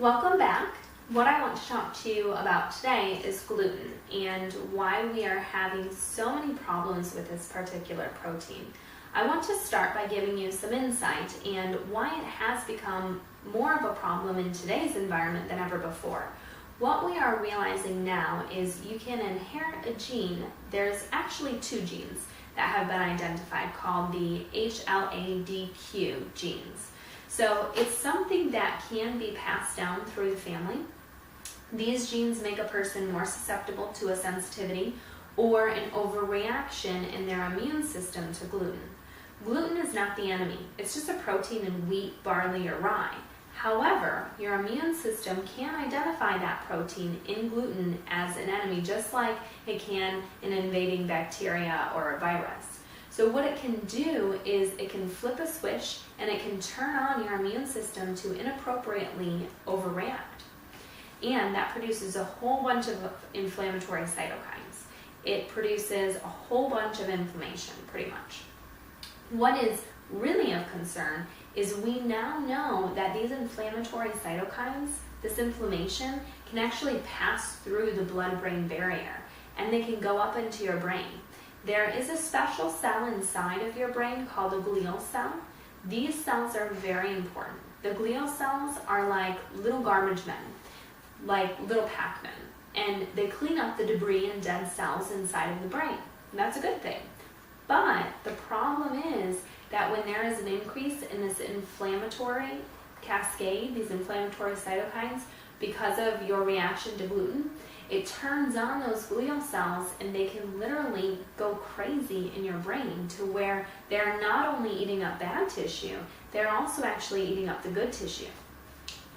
Welcome back. What I want to talk to you about today is gluten and why we are having so many problems with this particular protein. I want to start by giving you some insight and why it has become more of a problem in today's environment than ever before. What we are realizing now is you can inherit a gene. There's actually two genes that have been identified called the HLA-DQ genes. So it's something that can be passed down through the family. These genes make a person more susceptible to a sensitivity or an overreaction in their immune system to gluten. Gluten is not the enemy. It's just a protein in wheat, barley, or rye. However, your immune system can identify that protein in gluten as an enemy, just like it can in invading bacteria or a virus. So what it can do is it can flip a switch and it can turn on your immune system to inappropriately overreact. And that produces a whole bunch of inflammatory cytokines. It produces a whole bunch of inflammation, pretty much. What is really of concern is we now know that these inflammatory cytokines, this inflammation, can actually pass through the blood-brain barrier and they can go up into your brain. There is a special cell inside of your brain called a glial cell. These cells are very important. The glial cells are like little garbage men, like little Pac-Men, and they clean up the debris and dead cells inside of the brain. And that's a good thing. But the problem is that when there is an increase in this inflammatory cascade, these inflammatory cytokines, because of your reaction to gluten, it turns on those glial cells and they can literally go crazy in your brain to where they're not only eating up bad tissue, they're also actually eating up the good tissue.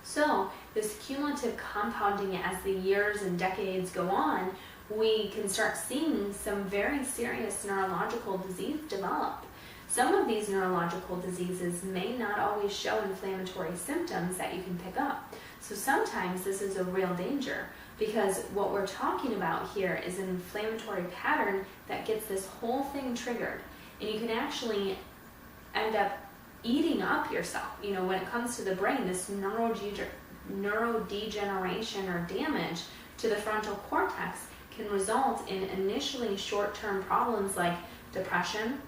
So this cumulative compounding as the years and decades go on, we can start seeing some very serious neurological disease develop. Some of these neurological diseases may not always show inflammatory symptoms that you can pick up. So sometimes this is a real danger because what we're talking about here is an inflammatory pattern that gets this whole thing triggered. And you can actually end up eating up yourself. You know, when it comes to the brain, this neurodegeneration or damage to the frontal cortex can result in initially short-term problems like depression,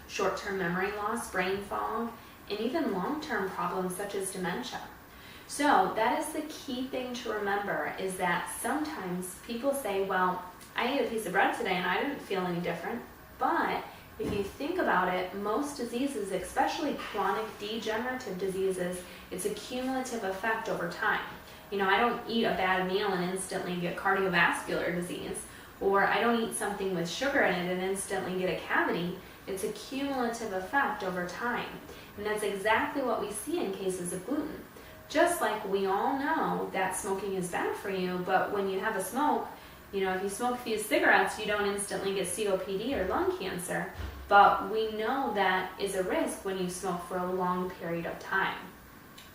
short-term memory loss, brain fog, and even long-term problems such as dementia. So that is the key thing to remember, is that sometimes people say, well, I ate a piece of bread today and I didn't feel any different. But if you think about it, most diseases, especially chronic degenerative diseases, it's a cumulative effect over time. You know, I don't eat a bad meal and instantly get cardiovascular disease, or I don't eat something with sugar in it and instantly get a cavity. It's a cumulative effect over time. And that's exactly what we see in cases of gluten. Just like we all know that smoking is bad for you, but when you have a smoke, you know, if you smoke a few cigarettes, you don't instantly get COPD or lung cancer. But we know that is a risk when you smoke for a long period of time.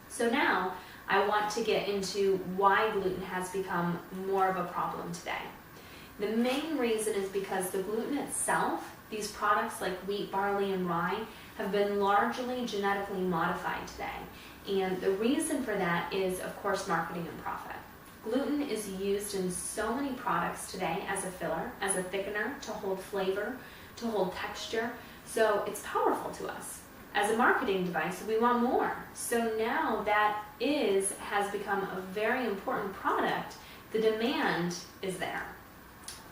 So now I want to get into why gluten has become more of a problem today. The main reason is because the gluten itself, these products like wheat, barley, and rye, have been largely genetically modified today. And the reason for that is, of course, marketing and profit. Gluten is used in so many products today as a filler, as a thickener, to hold flavor, to hold texture. So it's powerful to us. As a marketing device, we want more. So now that has become a very important product. The demand is there.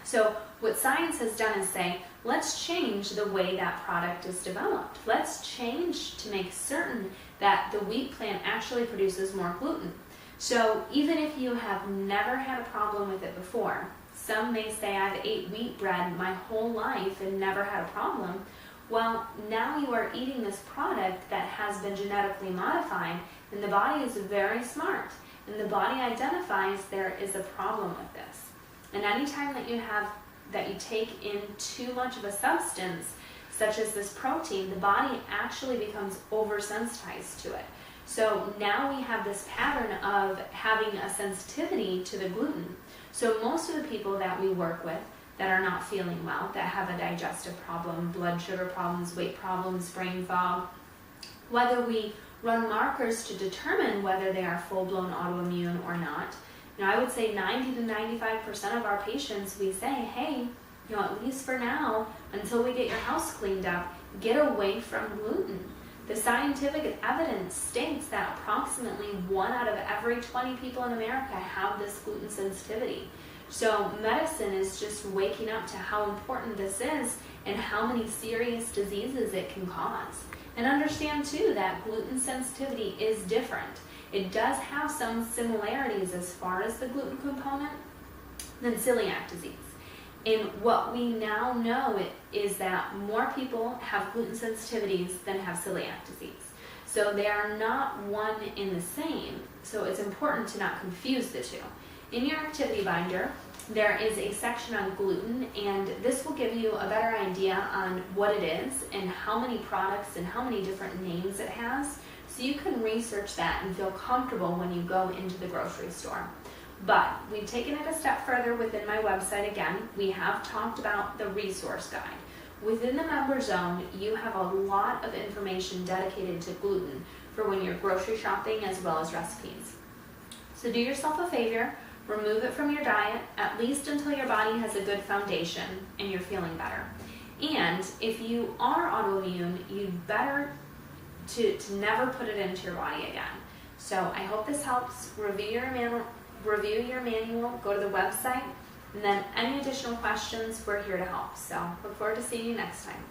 So what science has done is say, let's change the way that product is developed. Let's change to make certain that the wheat plant actually produces more gluten. So even if you have never had a problem with it before, some may say I've ate wheat bread my whole life and never had a problem. Well, now you are eating this product that has been genetically modified, and the body is very smart, and the body identifies there is a problem with this. And anytime that you take in too much of a substance, such as this protein, the body actually becomes oversensitized to it. So now we have this pattern of having a sensitivity to the gluten. So most of the people that we work with that are not feeling well, that have a digestive problem, blood sugar problems, weight problems, brain fog, whether we run markers to determine whether they are full-blown autoimmune or not. I would say 90 to 95% of our patients, we say, hey, at least for now, until we get your house cleaned up, get away from gluten. The scientific evidence states that approximately 1 out of every 20 people in America have this gluten sensitivity. So medicine is just waking up to how important this is and how many serious diseases it can cause. And understand too that gluten sensitivity is different. It does have some similarities as far as the gluten component than celiac disease. And what we now know is that more people have gluten sensitivities than have celiac disease. So they are not one in the same. So it's important to not confuse the two. In your activity binder, there is a section on gluten, and this will give you a better idea on what it is and how many products and how many different names it has, so you can research that and feel comfortable when you go into the grocery store. But we've taken it a step further within my website. Again, we have talked about the resource guide. Within the member zone, you have a lot of information dedicated to gluten for when you're grocery shopping as well as recipes. So do yourself a favor, remove it from your diet, at least until your body has a good foundation and you're feeling better. And if you are autoimmune, you'd better to never put it into your body again. So I hope this helps. Review your manual, go to the website, and then any additional questions, we're here to help. So look forward to seeing you next time.